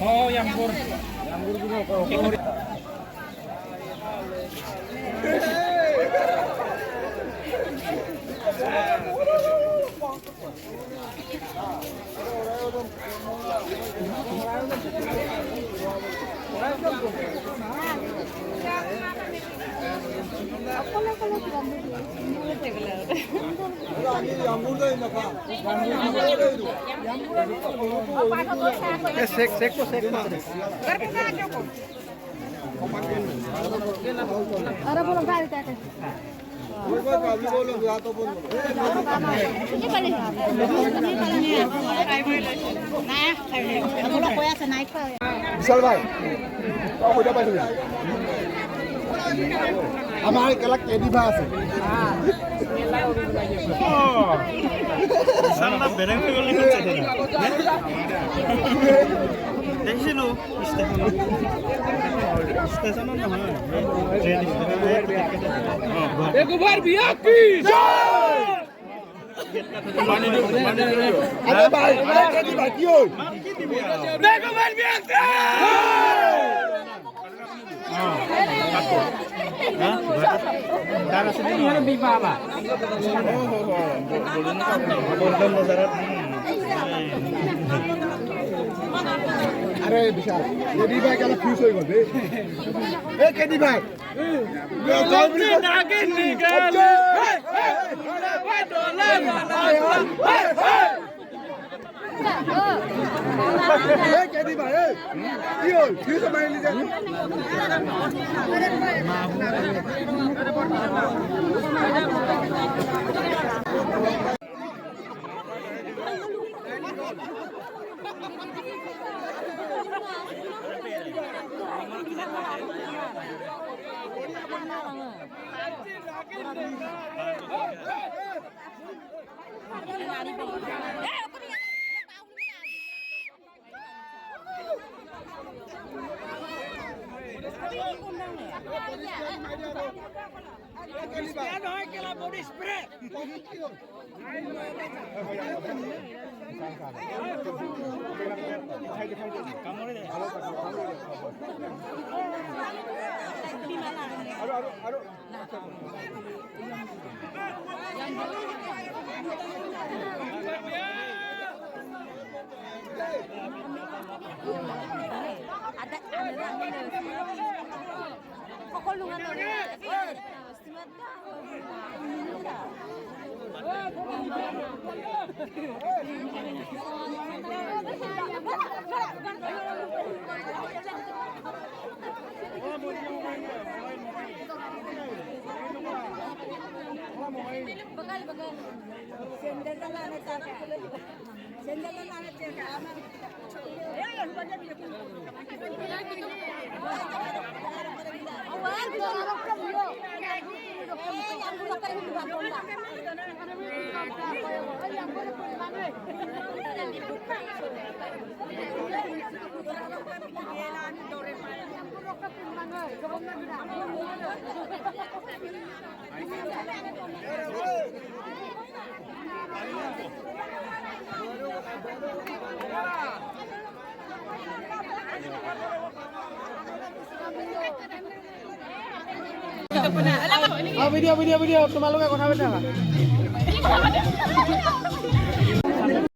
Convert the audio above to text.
Oh, Yambur. Ahora por los bares, te विशाल भाई उद्या पाहिजे आम्हाला केला केदी भास সামনা বেরেং হয়ে গেলে হচ্ছে দেখছিলো স্টেশন না হয় ট্রেন একবার বিয়া কি अरे भाई केदी भाई की होय একবার বিয়া কি তারা শুধু মানে বিবা বা গোল্ডেন বাজারত अरे विशाल केदी भाई केला फ्यूज होय गल ए केदी भाई নাকে নিগাল ए केदी भाई की होय फ्यूज मारली जा ভিডিঅ' তোমালোকে কথা পাতি থাকা